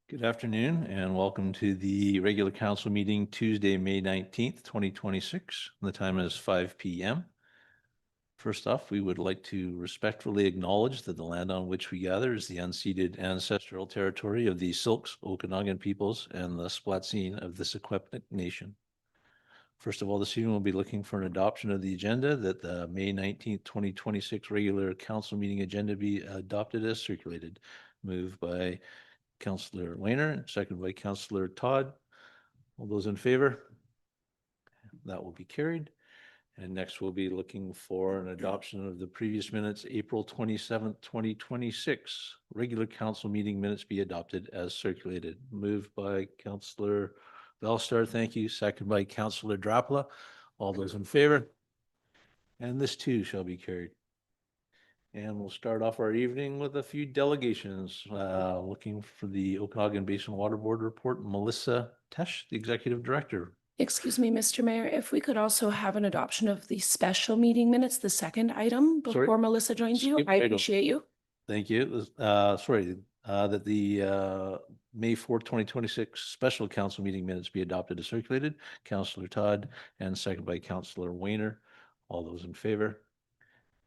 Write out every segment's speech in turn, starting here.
Good afternoon and welcome to the regular council meeting Tuesday, May 19th, 2026. The time is 5 p.m. First off, we would like to respectfully acknowledge that the land on which we gather is the unceded ancestral territory of the Silks, Okanagan peoples, and the Splatsine of the Secwepemc Nation. First of all, this evening we'll be looking for an adoption of the agenda that the May 19th, 2026 regular council meeting agenda be adopted as circulated. Moved by Councillor Weiner, seconded by Councillor Todd. All those in favor? That will be carried. And next we'll be looking for an adoption of the previous minutes, April 27th, 2026. Regular council meeting minutes be adopted as circulated. Moved by Councillor Bellstar, thank you. Seconded by Councillor Drapala. All those in favor? And this too shall be carried. And we'll start off our evening with a few delegations. Looking for the Okanagan Basin Water Board report, Melissa Tesh, the Executive Director. Excuse me, Mr. Mayor, if we could also have an adoption of the special meeting minutes, the second item before Melissa joins you, I appreciate you. Thank you. That the May 4th, 2026 special council meeting minutes be adopted as circulated. Councillor Todd and second by Councillor Weiner. All those in favor?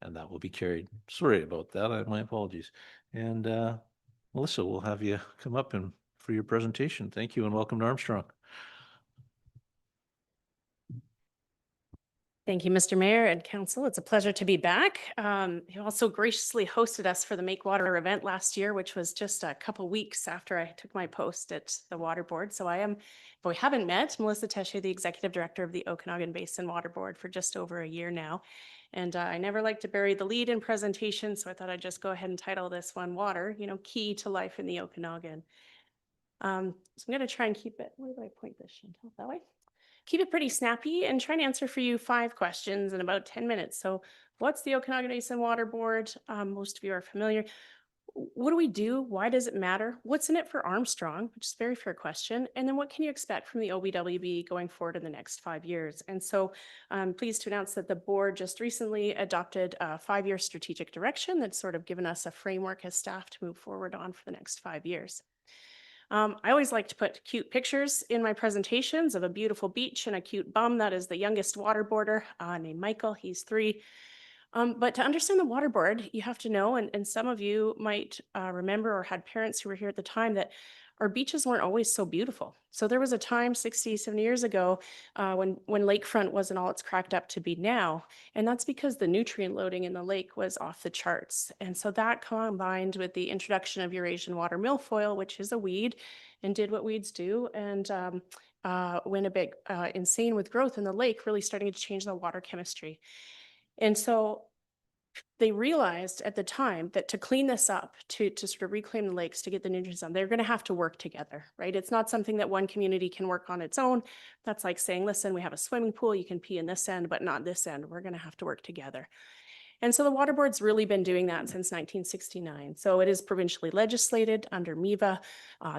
And that will be carried. Sorry about that. My apologies. And Melissa, we'll have you come up and for your presentation. Thank you and welcome to Armstrong. Thank you, Mr. Mayor and Council. It's a pleasure to be back. You also graciously hosted us for the Make Water event last year, which was just a couple weeks after I took my post at the Water Board. So I am, if we haven't met, Melissa Tesh, the Executive Director of the Okanagan Basin Water Board for just over a year now. And I never like to bury the lead in presentations, so I thought I'd just go ahead and title this one Water, Key to Life in the Okanagan. So I'm going to try and keep it, where do I point this, Chantal? That way? Keep it pretty snappy and try and answer for you 5 questions in about 10 minutes. So what's the Okanagan Basin Water Board? Most of you are familiar. What do we do? Why does it matter? What's in it for Armstrong, which is a very fair question. And then what can you expect from the OBWB going forward in the next 5 years? And so I'm pleased to announce that the board just recently adopted a 5-year strategic direction that's sort of given us a framework as staff to move forward on for the next 5 years. I always like to put cute pictures in my presentations of a beautiful beach and a cute bum. That is the youngest water boarder named Michael. He's 3. But to understand the water board, you have to know, and some of you might remember or had parents who were here at the time, that our beaches weren't always so beautiful. So there was a time 60, 70 years ago when lakefront wasn't all it's cracked up to be now. And that's because the nutrient loading in the lake was off the charts. And so that combined with the introduction of Eurasian water milfoil, which is a weed and did what weeds do, and went a bit insane with growth in the lake, really starting to change the water chemistry. And so they realized at the time that to clean this up, to sort of reclaim the lakes, to get the nutrients on, they're going to have to work together, right? It's not something that one community can work on its own. That's like saying, listen, we have a swimming pool, you can pee in this end, but not this end. We're going to have to work together. And so the water board's really been doing that since 1969. So it is provincially legislated under MEVA.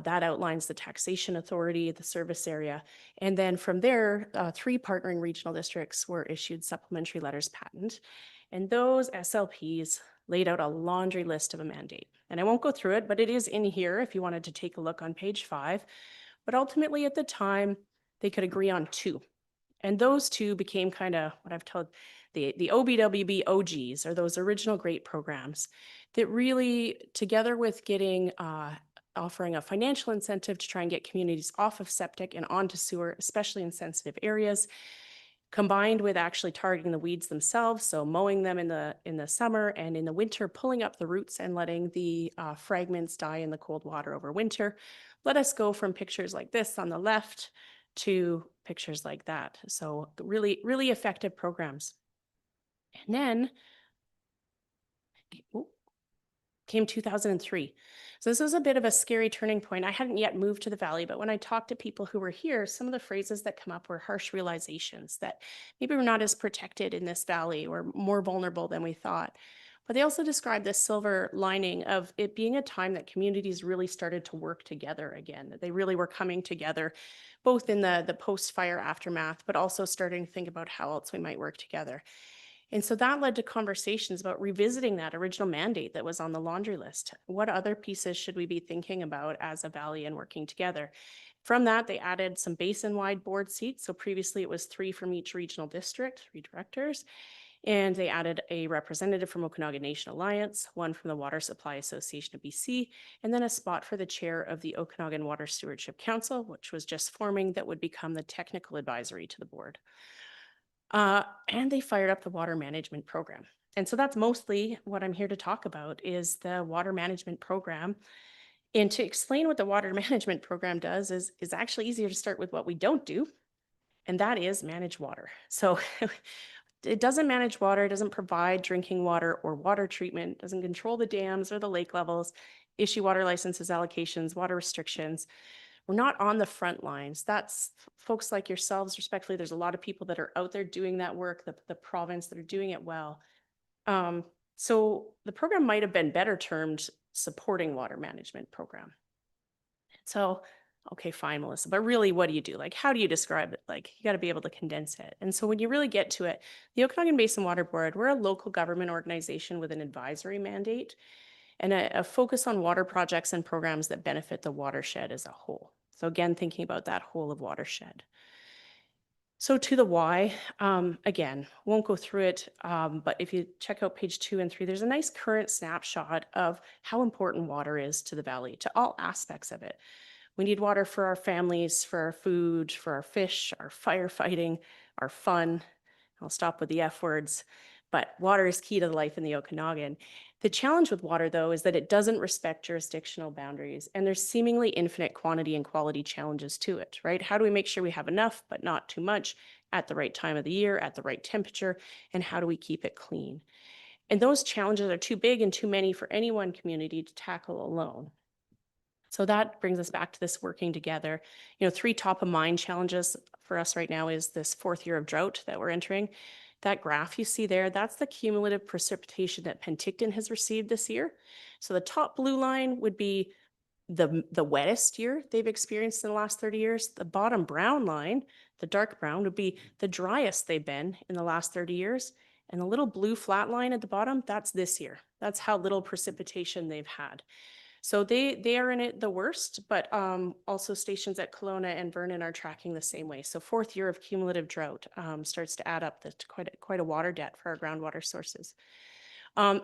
That outlines the taxation authority, the service area. And then from there, 3 partnering regional districts were issued supplementary letters patent. And those SLPs laid out a laundry list of a mandate. And I won't go through it, but it is in here if you wanted to take a look on page 5. But ultimately at the time, they could agree on 2. And those 2 became kind of what I've told the OBWB OGs, or those original great programs that really, together with getting offering a financial incentive to try and get communities off of septic and onto sewer, especially in sensitive areas, combined with actually targeting the weeds themselves, so mowing them in the summer, and in the winter pulling up the roots and letting the fragments die in the cold water over winter, let us go from pictures like this on the left to pictures like that. So really, really effective programs. And then came 2003. So this was a bit of a scary turning point. I hadn't yet moved to the Valley, but when I talked to people who were here, some of the phrases that come up were harsh realizations that maybe we're not as protected in this valley or more vulnerable than we thought. But they also described this silver lining of it being a time that communities really started to work together again, that they really were coming together, both in the post-fire aftermath, but also starting to think about how else we might work together. And so that led to conversations about revisiting that original mandate that was on the laundry list. What other pieces should we be thinking about as a valley and working together? From that, they added some basin-wide board seats. So previously it was 3 from each regional district, 3 directors. And they added a representative from Okanagan Nation Alliance, 1 from the Water Supply Association of BC, and then a spot for the chair of the Okanagan Water Stewardship Council, which was just forming, that would become the technical advisory to the board. And they fired up the water management program. And so that's mostly what I'm here to talk about, is the water management program. And to explain what the water management program does is actually easier to start with what we don't do, and that is manage water. So it doesn't manage water, it doesn't provide drinking water or water treatment, doesn't control the dams or the lake levels, issue water licenses, allocations, water restrictions. We're not on the front lines. That's folks like yourselves, respectfully. There's a lot of people that are out there doing that work, the province, that are doing it well. So the program might have been better termed supporting water management program. So, okay, fine, Melissa, but really, what do you do? Like, how do you describe it? Like, you got to be able to condense it. And so when you really get to it, the Okanagan Basin Water Board, we're a local government organization with an advisory mandate and a focus on water projects and programs that benefit the watershed as a whole. So again, thinking about that whole of watershed. So to the why, again, won't go through it, but if you check out page 2 and 3, there's a nice current snapshot of how important water is to the valley, to all aspects of it. We need water for our families, for our food, for our fish, our firefighting, our fun. I'll stop with the F words, but water is key to the life in the Okanagan. The challenge with water, though, is that it doesn't respect jurisdictional boundaries, and there's seemingly infinite quantity and quality challenges to it, right? How do we make sure we have enough, but not too much, at the right time of the year, at the right temperature, and how do we keep it clean? And those challenges are too big and too many for any one community to tackle alone. So that brings us back to this working together. 3 top of mind challenges for us right now is this 4th year of drought that we're entering. That graph you see there, that's the cumulative precipitation that Penticton has received this year. So the top blue line would be the wettest year they've experienced in the last 30 years. The bottom brown line, the dark brown, would be the driest they've been in the last 30 years. And the little blue flat line at the bottom, that's this year. That's how little precipitation they've had. So they are in it the worst, but also stations at Kelowna and Vernon are tracking the same way. So 4th year of cumulative drought starts to add up to quite a water debt for our groundwater sources.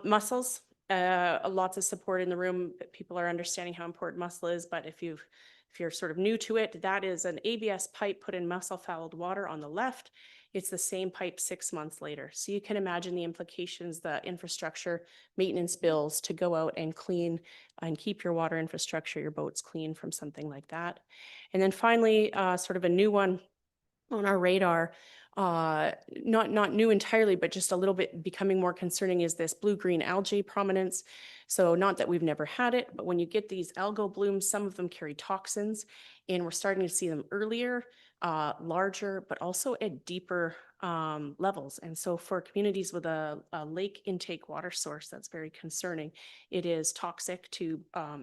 Mussels, lots of support in the room. People are understanding how important mussel is, but if you're sort of new to it, that is an ABS pipe put in mussel-fouled water on the left. It's the same pipe 6 months later. So you can imagine the implications, the infrastructure, maintenance bills to go out and clean and keep your water infrastructure, your boats clean from something like that. And then finally, sort of a new one on our radar, not new entirely, but just a little bit becoming more concerning, is this blue-green algae prominence. So not that we've never had it, but when you get these algal blooms, some of them carry toxins, and we're starting to see them earlier, larger, but also at deeper levels. And so for communities with a lake intake water source, that's very concerning. It is toxic to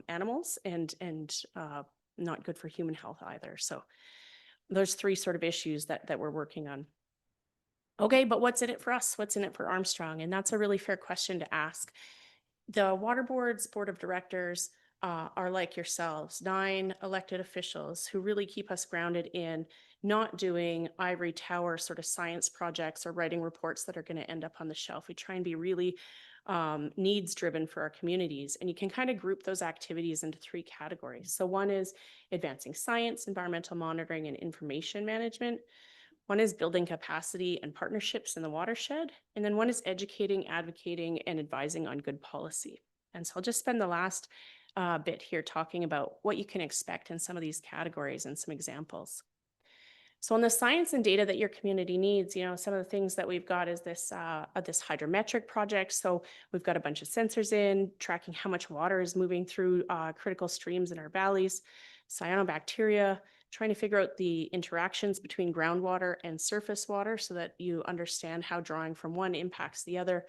animals and not good for human health either. So there's 3 sort of issues that we're working on. Okay, but what's in it for us? What's in it for Armstrong? And that's a really fair question to ask. The Water Board's board of directors are like yourselves, 9 elected officials who really keep us grounded in not doing ivory tower sort of science projects or writing reports that are going to end up on the shelf. We try and be really needs driven for our communities. And you can kind of group those activities into 3 categories. So one is advancing science, environmental monitoring, and information management. One is building capacity and partnerships in the watershed. And then one is educating, advocating, and advising on good policy. And so I'll just spend the last bit here talking about what you can expect in some of these categories and some examples. So on the science and data that your community needs, some of the things that we've got is this hydrometric project. So we've got a bunch of sensors in, tracking how much water is moving through critical streams in our valleys, cyanobacteria, trying to figure out the interactions between groundwater and surface water so that you understand how drawing from one impacts the other.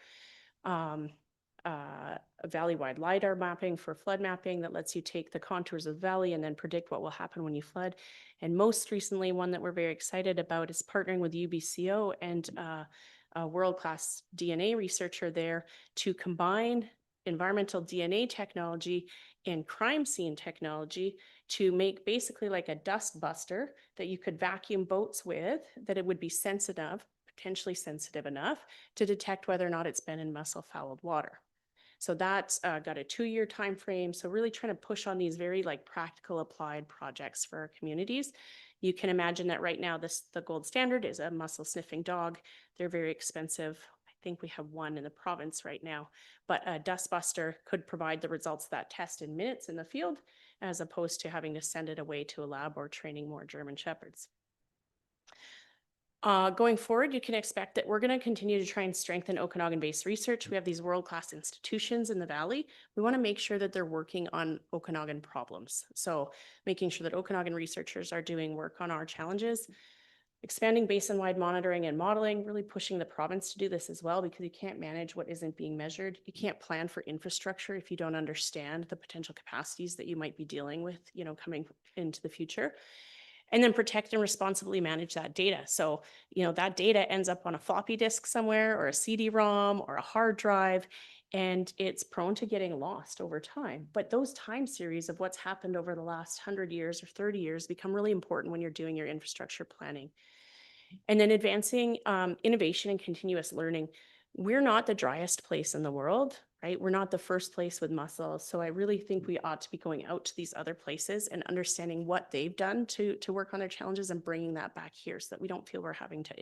A valley-wide LiDAR mapping for flood mapping that lets you take the contours of the valley and then predict what will happen when you flood. And most recently, one that we're very excited about is partnering with UBCO and a world-class DNA researcher there to combine environmental DNA technology and crime scene technology to make basically like a dust buster that you could vacuum boats with, that it would be sensitive, potentially sensitive enough to detect whether or not it's been in mussel-fouled water. So that's got a 2-year time frame. So really trying to push on these very like practical applied projects for our communities. You can imagine that right now the gold standard is a mussel sniffing dog. They're very expensive. I think we have one in the province right now, but a dust buster could provide the results of that test in minutes in the field, as opposed to having to send it away to a lab or training more German Shepherds. Going forward, you can expect that we're going to continue to try and strengthen Okanagan-based research. We have these world-class institutions in the Valley. We want to make sure that they're working on Okanagan problems. So making sure that Okanagan researchers are doing work on our challenges, expanding basin-wide monitoring and modeling, really pushing the province to do this as well, because you can't manage what isn't being measured. You can't plan for infrastructure if you don't understand the potential capacities that you might be dealing with, coming into the future. And then protect and responsibly manage that data. So, that data ends up on a floppy disk somewhere or a CD-ROM or a hard drive, and it's prone to getting lost over time. But those time series of what's happened over the last 100 years or 30 years become really important when you're doing your infrastructure planning. And then advancing innovation and continuous learning. We're not the driest place in the world, right? We're not the first place with mussels. So I really think we ought to be going out to these other places and understanding what they've done to work on their challenges and bringing that back here so that we don't feel we're having to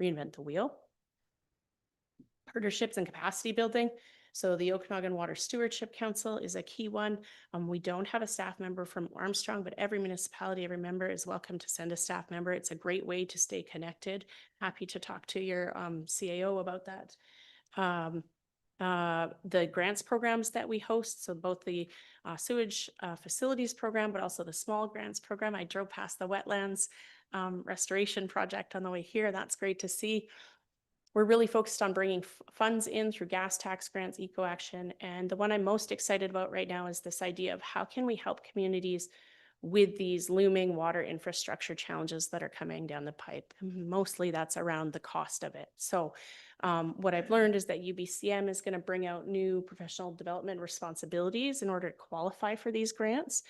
reinvent the wheel. Partnerships and capacity building. So the Okanagan Water Stewardship Council is a key one. We don't have a staff member from Armstrong, but every municipality, every member is welcome to send a staff member. It's a great way to stay connected. Happy to talk to your CAO about that. The grants programs that we host, so both the sewage facilities program, but also the small grants program. I drove past the wetlands restoration project on the way here. That's great to see. We're really focused on bringing funds in through gas tax grants, eco action. And the one I'm most excited about right now is this idea of how can we help communities with these looming water infrastructure challenges that are coming down the pipe. And mostly that's around the cost of it. So what I've learned is that UBCM is going to bring out new professional development responsibilities in order to qualify for these grants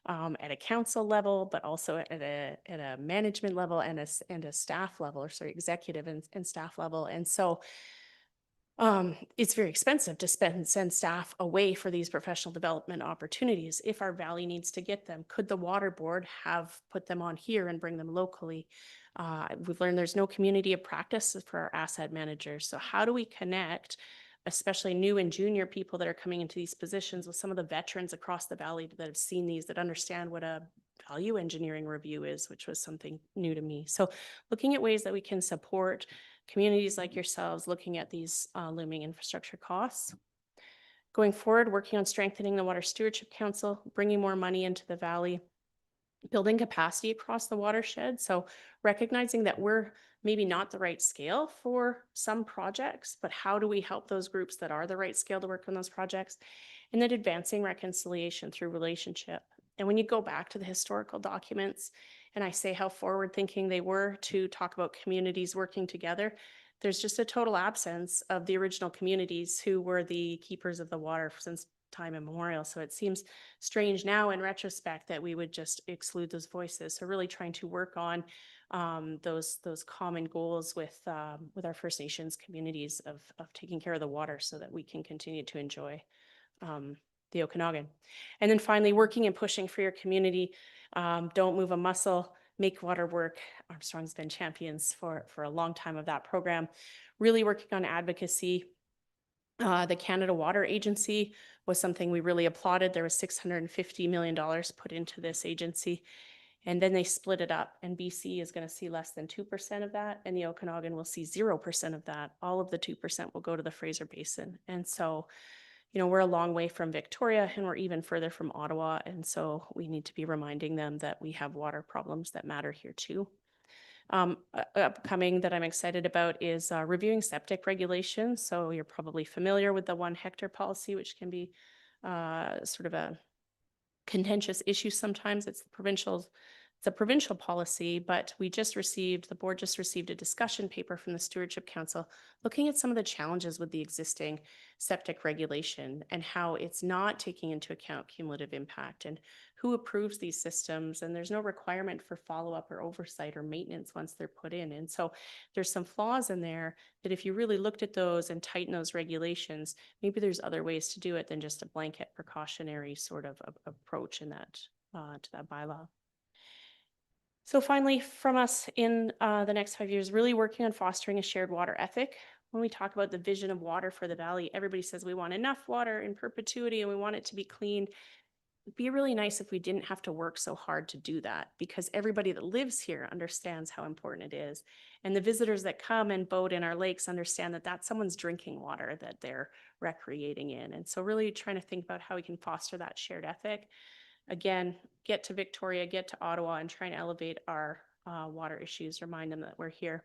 at a council level, but also at a management level and a staff level, or sorry, executive and staff level. And so it's very expensive to send staff away for these professional development opportunities. If our valley needs to get them, could the water board have put them on here and bring them locally? We've learned there's no community of practice for our asset managers. So how do we connect, especially new and junior people that are coming into these positions, with some of the veterans across the valley that have seen these, that understand what a value engineering review is, which was something new to me. So looking at ways that we can support communities like yourselves looking at these looming infrastructure costs. Going forward, working on strengthening the Water Stewardship Council, bringing more money into the valley, building capacity across the watershed. So recognizing that we're maybe not the right scale for some projects, but how do we help those groups that are the right scale to work on those projects? And then advancing reconciliation through relationship. And when you go back to the historical documents, and I say how forward thinking they were to talk about communities working together, there's just a total absence of the original communities who were the keepers of the water since time immemorial. So it seems strange now in retrospect that we would just exclude those voices. So really trying to work on those common goals with our First Nations communities of taking care of the water so that we can continue to enjoy the Okanagan. And then finally, working and pushing for your community. Don't move a muscle, make water work. Armstrong's been champions for a long time of that program. Really working on advocacy. The Canada Water Agency was something we really applauded. There was $650 million put into this agency. And then they split it up, and BC is going to see less than 2% of that, and the Okanagan will see 0% of that. All of the 2% will go to the Fraser Basin. And so we're a long way from Victoria, and we're even further from Ottawa. And so we need to be reminding them that we have water problems that matter here too. Upcoming that I'm excited about is reviewing septic regulations. So you're probably familiar with the 1 hectare policy, which can be sort of a contentious issue sometimes. It's the provincial It's a provincial policy, but the board just received a discussion paper from the Stewardship Council looking at some of the challenges with the existing septic regulation and how it's not taking into account cumulative impact and who approves these systems. And there's no requirement for follow-up or oversight or maintenance once they're put in. And so there's some flaws in there that if you really looked at those and tighten those regulations, maybe there's other ways to do it than just a blanket precautionary sort of approach in that to that bylaw. So finally, from us in the next 5 years, really working on fostering a shared water ethic. When we talk about the vision of water for the valley, everybody says we want enough water in perpetuity and we want it to be clean. It'd be really nice if we didn't have to work so hard to do that, because everybody that lives here understands how important it is. And the visitors that come and boat in our lakes understand that that's someone's drinking water that they're recreating in. And so really trying to think about how we can foster that shared ethic. Again, get to Victoria, get to Ottawa, and try and elevate our water issues, remind them that we're here.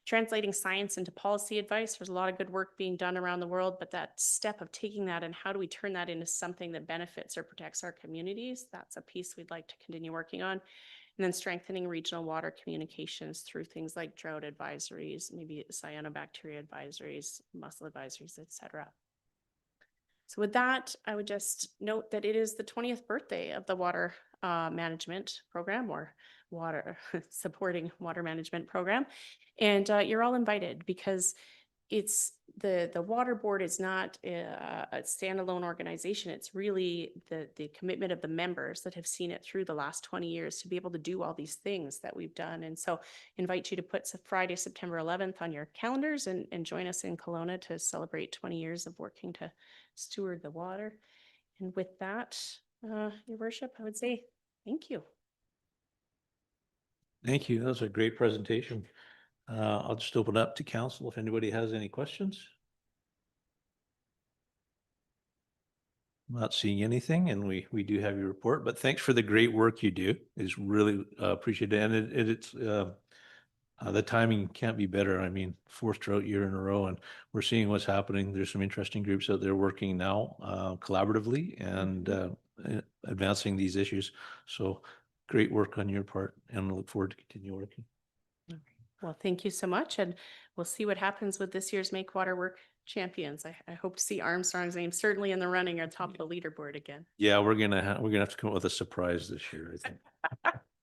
Translating science into policy advice. There's a lot of good work being done around the world, but that step of taking that and how do we turn that into something that benefits or protects our communities, that's a piece we'd like to continue working on. And then strengthening regional water communications through things like drought advisories, maybe cyanobacteria advisories, mussel advisories, etc. So with that, I would just note that it is the 20th birthday of the water management program, or water supporting water management program. And you're all invited, because it's the water board is not a standalone organization. It's really the commitment of the members that have seen it through the last 20 years to be able to do all these things that we've done. And so invite you to put Friday, September 11th on your calendars and join us in Kelowna to celebrate 20 years of working to steward the water. And with that, Your Worship, I would say thank you. Thank you. That was a great presentation. I'll just open up to council if anybody has any questions. I'm not seeing anything, and we do have your report, but thanks for the great work you do. It's really appreciated. And it's the timing can't be better. I mean, fourth drought year in a row, and we're seeing what's happening. There's some interesting groups out there working now collaboratively and advancing these issues. So great work on your part, and I look forward to continue working. Well, thank you so much. And we'll see what happens with this year's Make Water Work champions. I hope to see Armstrong's name certainly in the running on top of the leaderboard again. Yeah, we're gonna have to come up with a surprise this year, I think.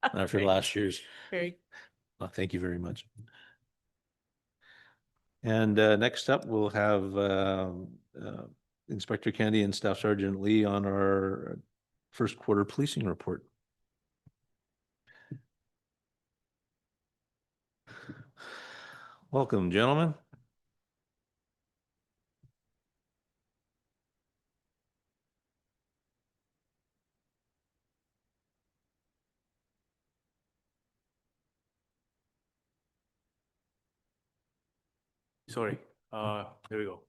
After last year's. Very. Well, thank you very much. And next up, we'll have Inspector Kennedy and Staff Sergeant Lee on our first quarter policing report. Welcome, gentlemen. Sorry, there we go.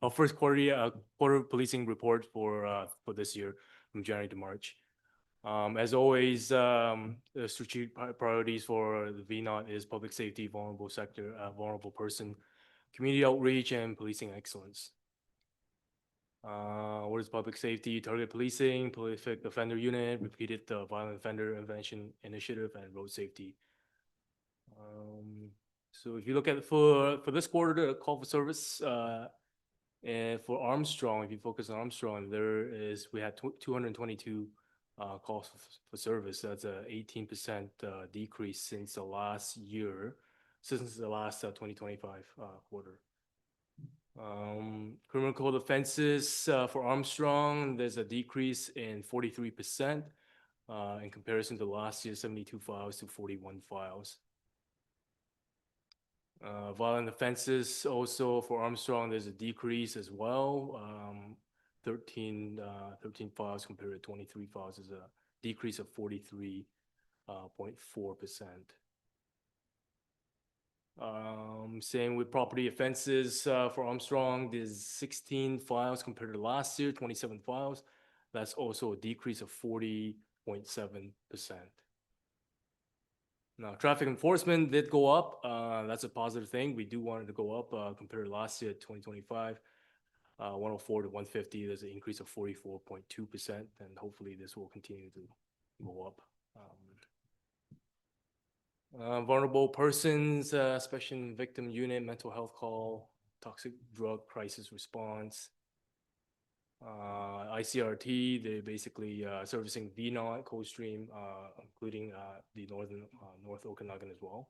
Our first quarter policing report for this year from January to March. As always, the strategic priorities for the VNOT is public safety, vulnerable sector, vulnerable person, community outreach, and policing excellence. What is public safety? Target policing, prolific offender unit, repeated violent offender intervention initiative, and road safety. So if you look at for this quarter, the call for service, and for Armstrong, if you focus on Armstrong, we had 222 calls for service. That's a 18% decrease since the last year, since the last 2025 quarter. Criminal code offenses for Armstrong, there's a decrease in 43% in comparison to last year, 72 files to 41 files. Violent offenses also for Armstrong, there's a decrease as well. 13 files compared to 23 files is a decrease of 43.4%. Same with property offenses for Armstrong, there's 16 files compared to last year, 27 files. That's also a decrease of 40.7%. Now, traffic enforcement did go up. That's a positive thing. We do want it to go up compared to last year, 2025. 104 to 150, there's an increase of 44.2%, and hopefully this will continue to go up Vulnerable persons, special victim unit, mental health call, toxic drug crisis response. ICRT, they're basically servicing VNOT, Coldstream, including the North Okanagan as well.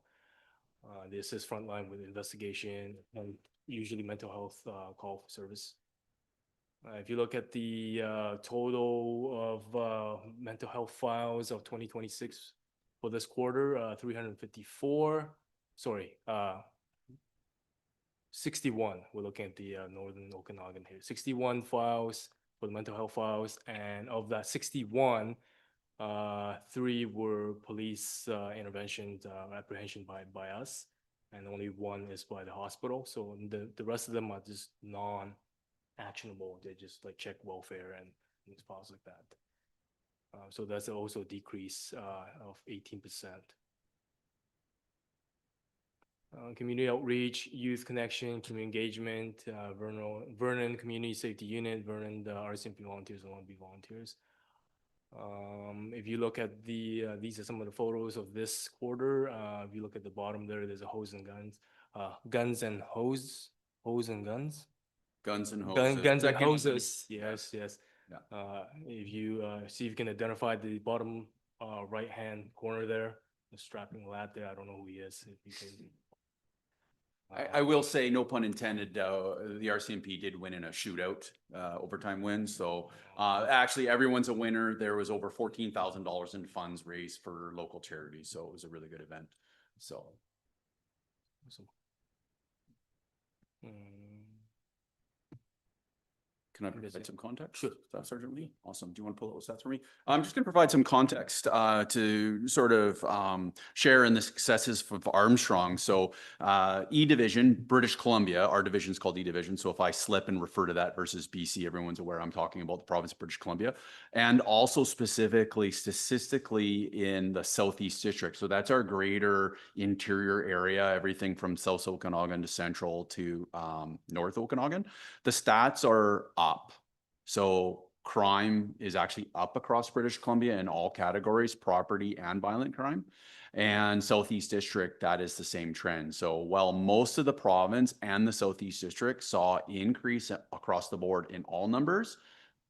They assist frontline with investigation and usually mental health call for service. If you look at the total of mental health files of 2026 for this quarter, 354, sorry, 61. We're looking at the Northern Okanagan here. 61 files for the mental health files, and of that 61, 3 were police intervention, apprehension by us, and only 1 is by the hospital. So the rest of them are just non-actionable. They just like check welfare and files like that. So that's also a decrease of 18%. Community outreach, youth connection, community engagement, Vernon Community Safety Unit, Vernon RCMP volunteers and LNB volunteers. If you look at these are some of the photos of this quarter. If you look at the bottom there, there's a hose and guns, guns and hose and guns. Guns and hoses. Guns and hoses. Yes, yes. Yeah. If you see if you can identify the bottom right-hand corner there, the strapping lad there. I don't know who he is. If you can. I will say, no pun intended, the RCMP did win in a shootout, overtime win. So actually everyone's a winner. There was over $14,000 in funds raised for local charities. So it was a really good event. So. Awesome. Can I provide some context? Sure. Staff Sergeant Lee. Awesome. Do you want to pull those stats for me? I'm just going to provide some context to sort of share in the successes of Armstrong. So E Division, British Columbia, our division is called E Division. So if I slip and refer to that versus BC, everyone's aware I'm talking about the province of British Columbia. And also specifically, statistically in the Southeast District. So that's our greater interior area, everything from South Okanagan to Central to North Okanagan. The stats are up. So crime is actually up across British Columbia in all categories, property and violent crime. And Southeast District, that is the same trend. So while most of the province and the Southeast District saw increase across the board in all numbers,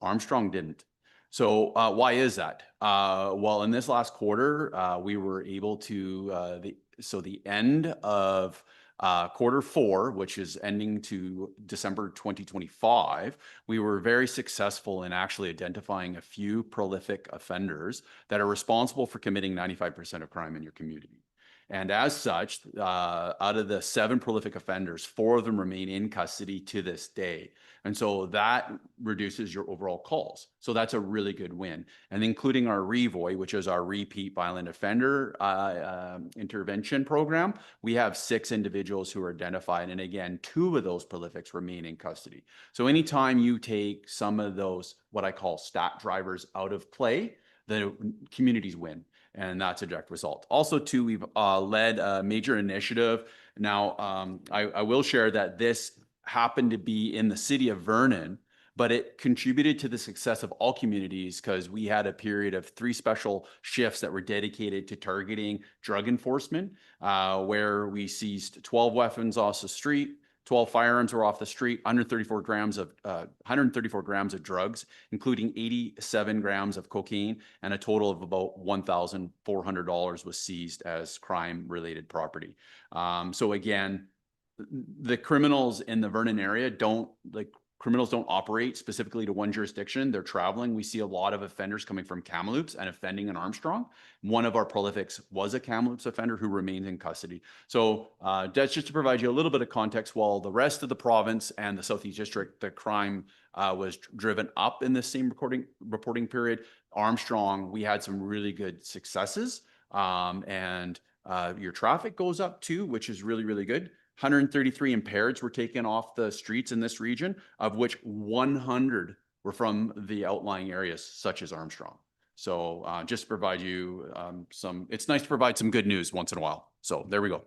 Armstrong didn't. So why is that? Well, in this last quarter, we were able to, the end of Q4, which is ending to December 2025, we were very successful in actually identifying a few prolific offenders that are responsible for committing 95% of crime in your community. And as such, out of the 7 prolific offenders, 4 of them remain in custody to this day. And so that reduces your overall calls. So that's a really good win. And including our REVOI, which is our repeat violent offender intervention program, we have 6 individuals who are identified. And again, 2 of those prolifics remain in custody. So anytime you take some of those, what I call stat drivers out of play, the communities win. And that's a direct result. Also, too, we've led a major initiative. Now, I will share that this happened to be in the city of Vernon, but it contributed to the success of all communities because we had a period of 3 special shifts that were dedicated to targeting drug enforcement, where we seized 12 weapons off the street, 12 firearms were off the street, 134 grams of drugs, including 87 grams of cocaine, and a total of about $1,400 was seized as crime-related property. So again, the criminals in the Vernon area criminals don't operate specifically to one jurisdiction. They're traveling. We see a lot of offenders coming from Kamloops and offending in Armstrong. One of our prolifics was a Kamloops offender who remains in custody. So that's just to provide you a little bit of context. While the rest of the province and the Southeast District, the crime was driven up in the same reporting period, Armstrong, we had some really good successes. And your traffic goes up too, which is really, really good. 133 impaireds were taken off the streets in this region, of which 100 were from the outlying areas, such as Armstrong. So just to provide you it's nice to provide some good news once in a while. So there we go.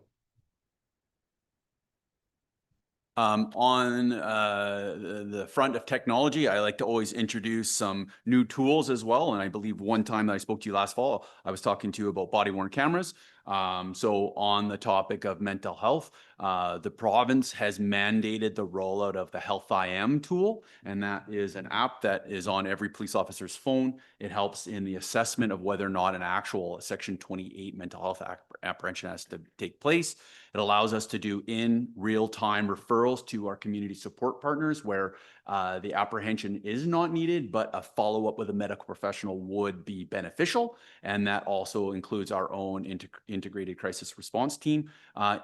On the front of technology, I like to always introduce some new tools as well. And I believe one time that I spoke to you last fall, I was talking to you about body-worn cameras. So on the topic of mental health, the province has mandated the rollout of the Health IM tool, and that is an app that is on every police officer's phone. It helps in the assessment of whether or not an actual Section 28 mental health apprehension has to take place. It allows us to do in real-time referrals to our community support partners where the apprehension is not needed, but a follow-up with a medical professional would be beneficial. And that also includes our own integrated crisis response team.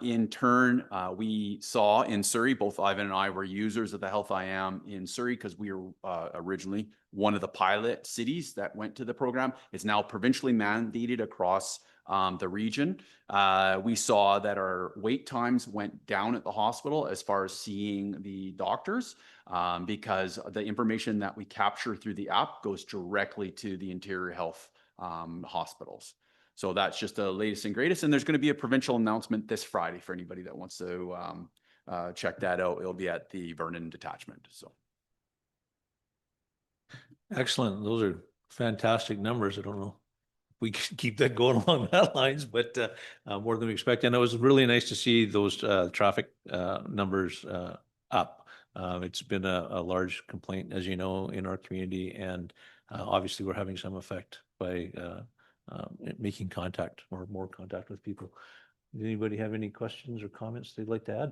In turn, we saw in Surrey, both Ivan and I were users of the Health IM in Surrey because we were originally one of the pilot cities that went to the program. It's now provincially mandated across the region. We saw that our wait times went down at the hospital as far as seeing the doctors because the information that we capture through the app goes directly to the interior health hospitals. So that's just the latest and greatest. And there's going to be a provincial announcement this Friday for anybody that wants to check that out. It'll be at the Vernon detachment. So. Excellent. Those are fantastic numbers. I don't know if we can keep that going along that lines, but more than we expect. And it was really nice to see those traffic numbers up. It's been a large complaint, as you know, in our community, and obviously we're having some effect by making contact or more contact with people. Does anybody have any questions or comments they'd like to add?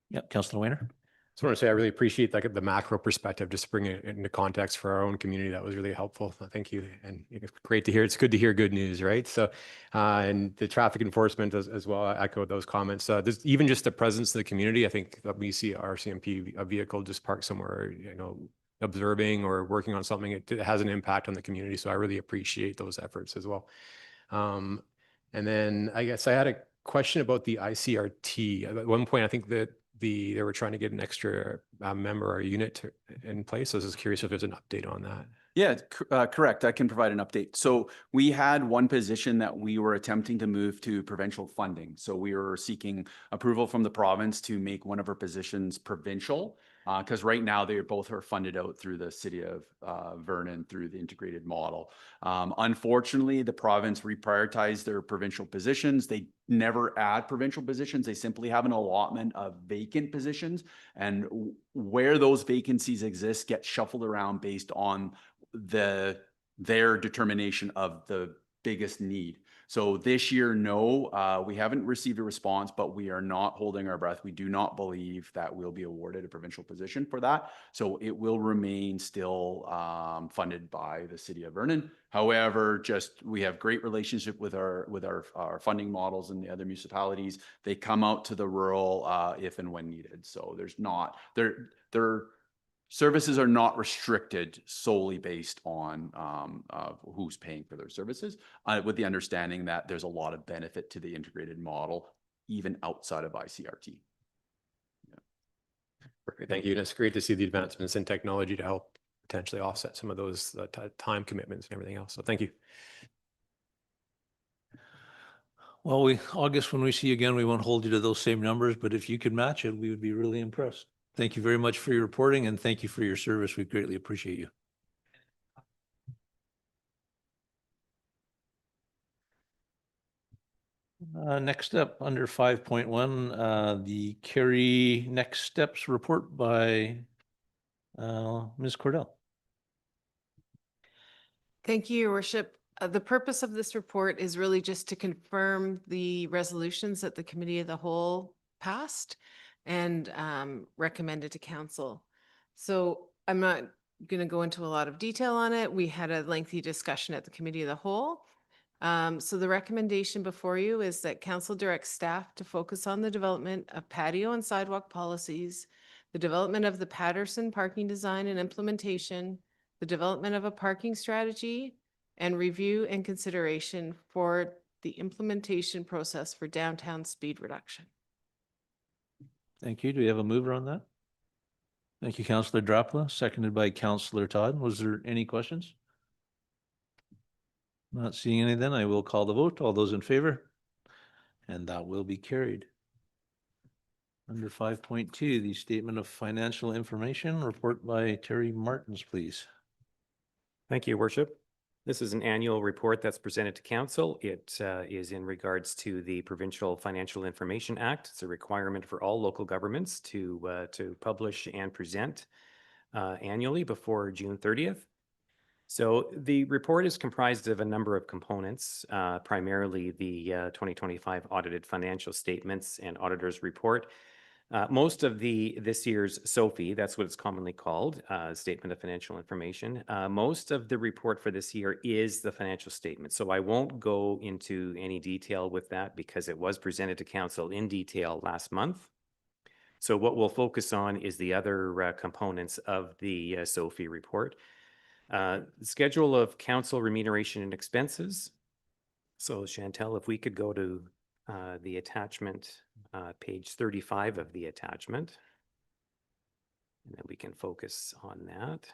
Yeah, Councillor Weiner. Just want to say I really appreciate the macro perspective, just bringing it into context for our own community. That was really helpful. Thank you. And it's great to hear. It's good to hear good news, right? So, and the traffic enforcement as well, I echo those comments. There's even just the presence of the community. I think that we see our CMP a vehicle just parked somewhere, you know, observing or working on something, it has an impact on the community. So I really appreciate those efforts as well. And then I guess I had a question about the ICRT. At one point, I think that they were trying to get an extra member or unit in place. So I was just curious if there's an update on that. Yeah, correct. I can provide an update. So we had one position that we were attempting to move to provincial funding. So we were seeking approval from the province to make one of our positions provincial, because right now they both are funded out through the city of Vernon through the integrated model. Unfortunately, the province reprioritized their provincial positions. They never add provincial positions. They simply have an allotment of vacant positions, and where those vacancies exist get shuffled around based on their determination of the biggest need. So this year, no, we haven't received a response, but we are not holding our breath. We do not believe that we'll be awarded a provincial position for that. So it will remain still funded by the city of Vernon. However, we have great relationship with our funding models and the other municipalities. They come out to the rural if and when needed. So there's not, their services are not restricted solely based on who's paying for their services, with the understanding that there's a lot of benefit to the integrated model, even outside of ICRT. Yeah. Perfect. Thank you. And it's great to see the advancements in technology to help potentially offset some of those time commitments and everything else. So thank you. Well, August, when we see you again, we won't hold you to those same numbers, but if you could match it, we would be really impressed. Thank you very much for your reporting, and thank you for your service. We greatly appreciate you. Next up, under 5.1, the Kerry Next Steps report by Ms. Cordell. Thank you, Your Worship. The purpose of this report is really just to confirm the resolutions that the Committee of the Whole passed and recommended to Council. So I'm not going to go into a lot of detail on it. We had a lengthy discussion at the Committee of the Whole. So the recommendation before you is that Council directs staff to focus on the development of patio and sidewalk policies, the development of the Patterson parking design and implementation, the development of a parking strategy, and review and consideration for the implementation process for downtown speed reduction. Thank you. Do we have a mover on that? Thank you, Councillor Drapla, seconded by Councillor Todd. Was there any questions? Not seeing any, then I will call the vote. All those in favor? And that will be carried. Under 5.2, the statement of financial information, report by Terry Martins, please. Thank you, Your Worship. This is an annual report that's presented to council. It is in regards to the Provincial Financial Information Act. It's a requirement for all local governments to publish and present annually before June 30th. So the report is comprised of a number of components, primarily the 2025 audited financial statements and auditor's report. Most of this year's SOFI, that's what it's commonly called, Statement of Financial Information. Most of the report for this year is the financial statement. So I won't go into any detail with that because it was presented to council in detail last month. So what we'll focus on is the other components of the SOFI report. The schedule of council remuneration and expenses. So Chantel, if we could go to the attachment, page 35 of the attachment, and then we can focus on that.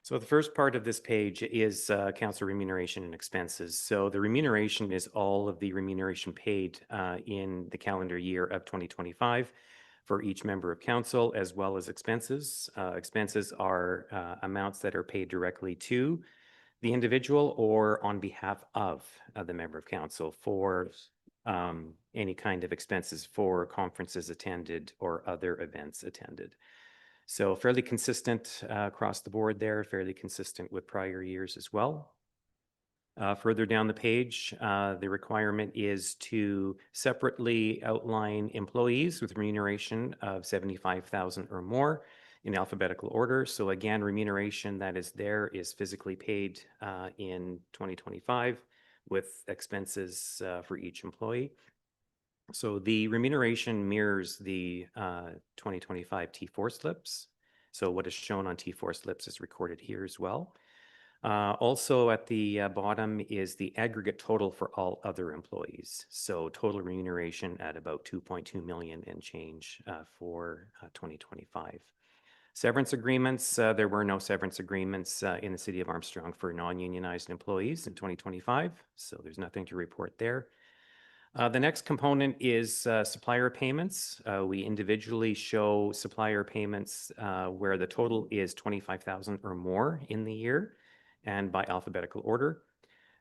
So the first part of this page is council remuneration and expenses. So the remuneration is all of the remuneration paid in the calendar year of 2025 for each member of council, as well as expenses. Expenses are amounts that are paid directly to the individual or on behalf of the member of council for any kind of expenses for conferences attended or other events attended. So fairly consistent across the board there, fairly consistent with prior years as well. Further down the page, the requirement is to separately outline employees with remuneration of $75,000 or more in alphabetical order. So again, remuneration that is there is physically paid in 2025 with expenses for each employee. So the remuneration mirrors the 2025 T4 slips. So what is shown on T4 slips is recorded here as well. Also at the bottom is the aggregate total for all other employees. So total remuneration at about 2.2 million and change for 2025. Severance agreements, there were no severance agreements in the city of Armstrong for non-unionized employees in 2025. So there's nothing to report there. The next component is supplier payments. We individually show supplier payments where the total is 25,000 or more in the year, and by alphabetical order.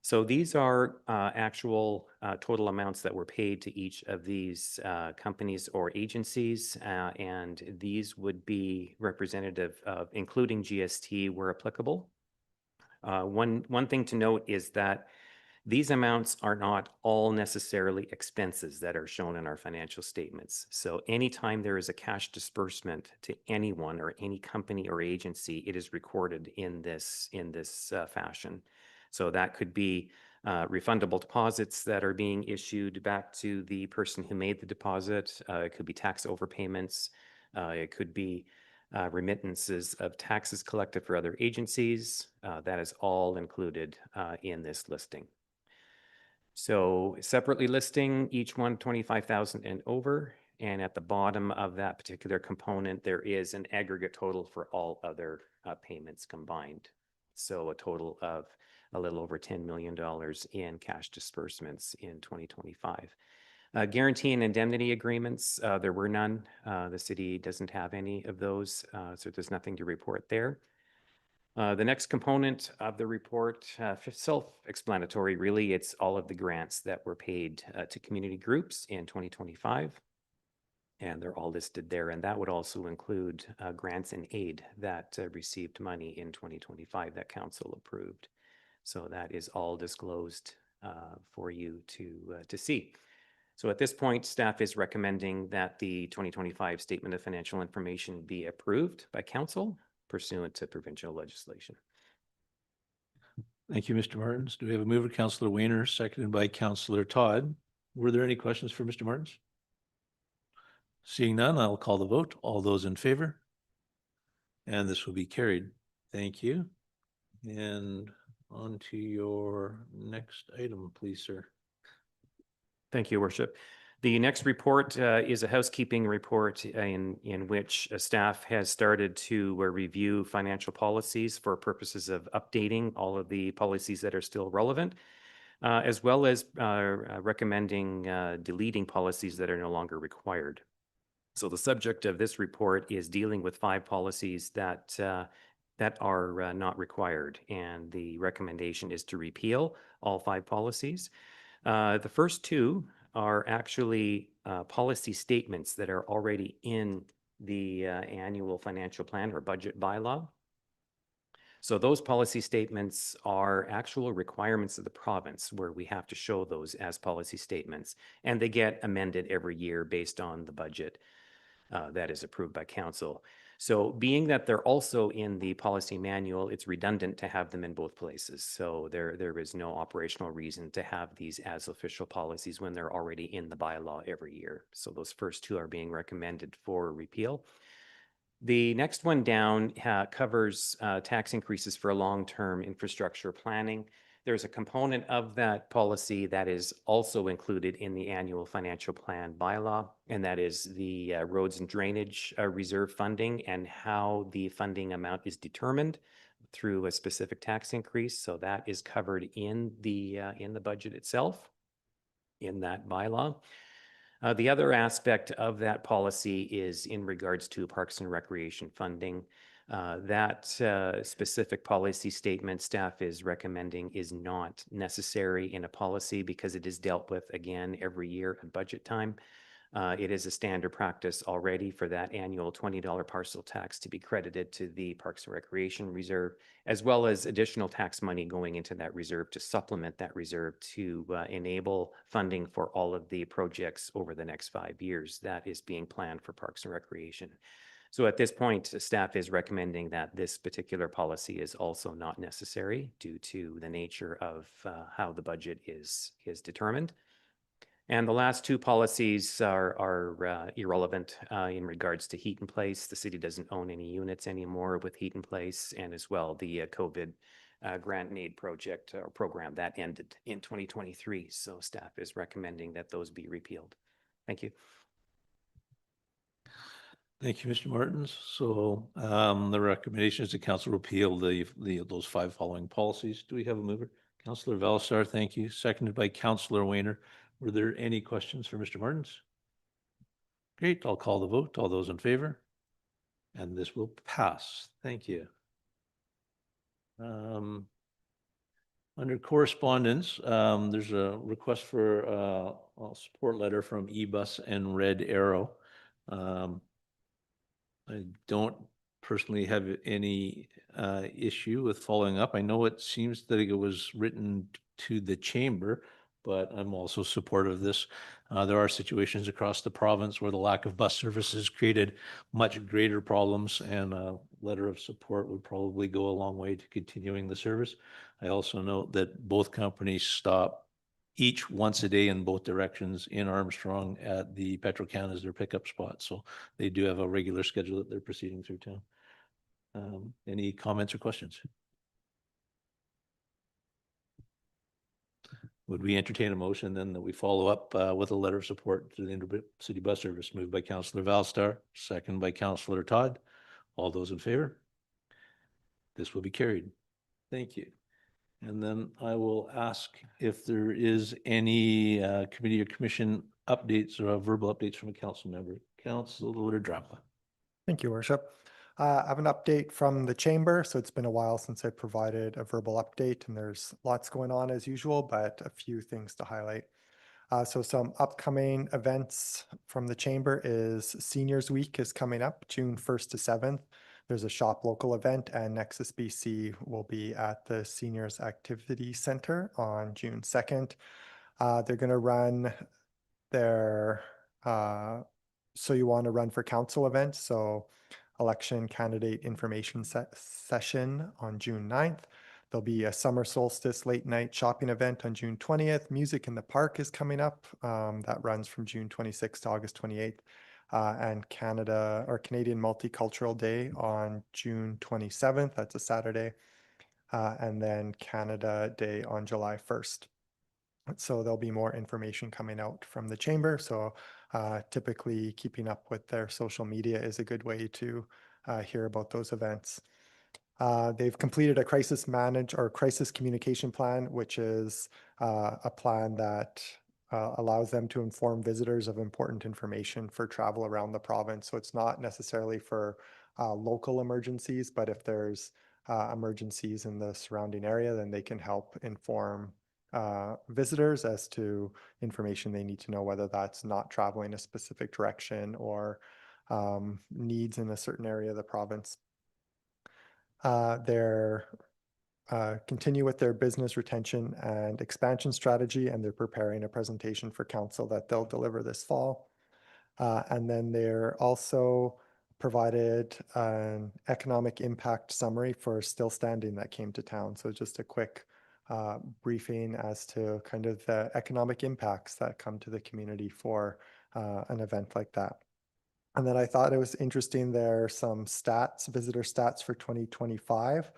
So these are actual total amounts that were paid to each of these companies or agencies, and these would be representative of including GST where applicable. One thing to note is that these amounts are not all necessarily expenses that are shown in our financial statements. So anytime there is a cash disbursement to anyone or any company or agency, it is recorded in this fashion. So that could be refundable deposits that are being issued back to the person who made the deposit. It could be tax overpayments. It could be remittances of taxes collected for other agencies. That is all included in this listing. So separately listing each one 25,000 and over, and at the bottom of that particular component, there is an aggregate total for all other payments combined. So a total of a little over $10 million in cash disbursements in 2025. Guarantee and indemnity agreements, there were none. The city doesn't have any of those, so there's nothing to report there. The next component of the report, self-explanatory, really, it's all of the grants that were paid to community groups in 2025. And they're all listed there. And that would also include grants and aid that received money in 2025 that council approved. So that is all disclosed for you to see. So at this point, staff is recommending that the 2025 Statement of Financial Information be approved by council pursuant to provincial legislation. Thank you, Mr. Martins. Do we have a mover, Councillor Wayner, seconded by Councillor Todd? Were there any questions for Mr. Martins? Seeing none, I'll call the vote. All those in favor? And this will be carried. Thank you. And on to your next item, please, sir. Thank you, Your Worship. The next report is a housekeeping report in which staff has started to review financial policies for purposes of updating all of the policies that are still relevant. as well as recommending deleting policies that are no longer required. So the subject of this report is dealing with 5 policies that are not required, and the recommendation is to repeal all 5 policies. The first 2 are actually policy statements that are already in the annual financial plan or budget bylaw. So those policy statements are actual requirements of the province where we have to show those as policy statements, and they get amended every year based on the budget that is approved by council. So being that they're also in the policy manual, it's redundant to have them in both places. So there is no operational reason to have these as official policies when they're already in the bylaw every year. So those first 2 are being recommended for repeal. The next one down covers tax increases for long-term infrastructure planning. There's a component of that policy that is also included in the annual financial plan bylaw, and that is the roads and drainage reserve funding and how the funding amount is determined through a specific tax increase. So that is covered in the budget itself, in that bylaw. The other aspect of that policy is in regards to Parks and Recreation funding. That specific policy statement staff is recommending is not necessary in a policy because it is dealt with again every year at budget time. It is a standard practice already for that annual $20 parcel tax to be credited to the Parks and Recreation Reserve, as well as additional tax money going into that reserve to supplement that reserve to enable funding for all of the projects over the next 5 years that is being planned for Parks and Recreation. So at this point, staff is recommending that this particular policy is also not necessary due to the nature of how the budget is determined. And the last 2 policies are irrelevant in regards to heat in place. The city doesn't own any units anymore with heat in place, and as well the COVID grant and aid project or program that ended in 2023. So staff is recommending that those be repealed. Thank you. Thank you, Mr. Martins. So the recommendation is the council repeal those 5 following policies. Do we have a mover? Councillor Valsar, thank you. Seconded by Councillor Weiner. Were there any questions for Mr. Martins? Great, I'll call the vote. All those in favor? And this will pass. Thank you. Under correspondence, there's a request for a support letter from eBus and Red Arrow. I don't personally have any issue with following up. I know it seems that it was written to the chamber, but I'm also supportive of this. There are situations across the province where the lack of bus services created much greater problems, and a letter of support would probably go a long way to continuing the service. I also note that both companies stop each once a day in both directions in Armstrong at the Petro-Can as their pickup spot. So they do have a regular schedule that they're proceeding through town. Any comments or questions? Would we entertain a motion then that we follow up with a letter of support to the intercity bus service? Moved by Councillor Valstar, second by Councillor Todd. All those in favor? This will be carried. Thank you. And then I will ask if there is any committee or commission updates or verbal updates from a council member. Councillor Drappa. Thank you, Worship. I have an update from the chamber. So it's been a while since I provided a verbal update, and there's lots going on as usual, but a few things to highlight. So some upcoming events from the chamber is Seniors Week is coming up June 1st to 7th. There's a Shop Local event, and Nexus BC will be at the Seniors Activity Center on June 2nd. They're going to run their So You Want to Run for Council event. So election candidate information session on June 9th. There'll be a summer solstice late night shopping event on June 20th. Music in the Park is coming up. That runs from June 26th to August 28th. And Canadian Multicultural Day on June 27th. That's a Saturday. And then Canada Day on July 1st. So there'll be more information coming out from the chamber. So typically keeping up with their social media is a good way to hear about those events. They've completed a crisis communication plan, which is a plan that allows them to inform visitors of important information for travel around the province. So it's not necessarily for local emergencies, but if there's emergencies in the surrounding area, then they can help inform visitors as to information they need to know, whether that's not traveling a specific direction or needs in a certain area of the province. They're continue with their business retention and expansion strategy, and they're preparing a presentation for council that they'll deliver this fall. And then they're also provided an economic impact summary for Still Standing that came to town. So just a quick briefing as to kind of the economic impacts that come to the community for an event like that. And then I thought it was interesting, there are some stats, visitor stats for 2025.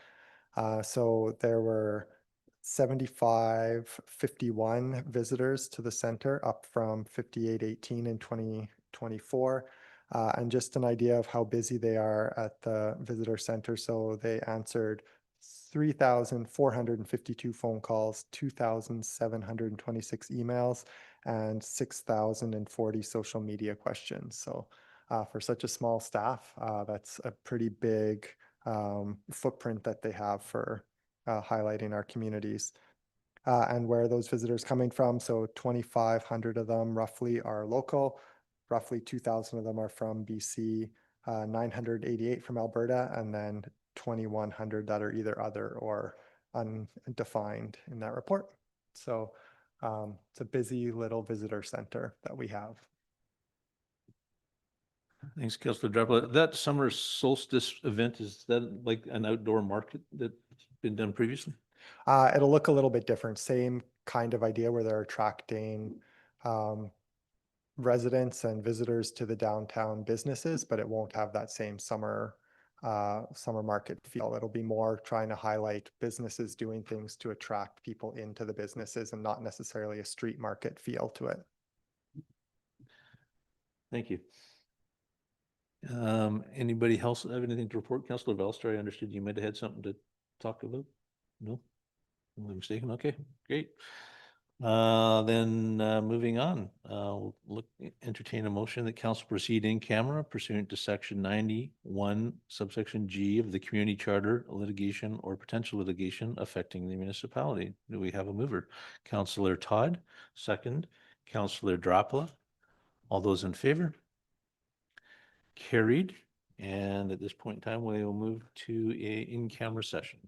So there were 7551 visitors to the center, up from 5818 in 2024. And just an idea of how busy they are at the visitor center. So they answered 3,452 phone calls, 2,726 emails, and 6,040 social media questions. So for such a small staff, that's a pretty big footprint that they have for highlighting our communities. And where are those visitors coming from? So 2,500 of them roughly are local, roughly 2,000 of them are from BC, 988 from Alberta, and then 2,100 that are either other or undefined in that report. So it's a busy little visitor center that we have. Thanks, Councillor Drapla. That summer solstice event, is that like an outdoor market that's been done previously? It'll look a little bit different. Same kind of idea where they're attracting residents and visitors to the downtown businesses, but it won't have that same summer market feel. It'll be more trying to highlight businesses doing things to attract people into the businesses and not necessarily a street market feel to it. Thank you. Anybody else have anything to report? Councillor Velster, I understood you might have had something to talk about. No? Am I mistaken? Okay, great. Then moving on, entertain a motion that council proceed in camera pursuant to section 91 subsection G of the community charter, litigation or potential litigation affecting the municipality. Do we have a mover? Councillor Todd, second. Councillor Drapla. All those in favor? Carried. And at this point in time, we will move to a in-camera session.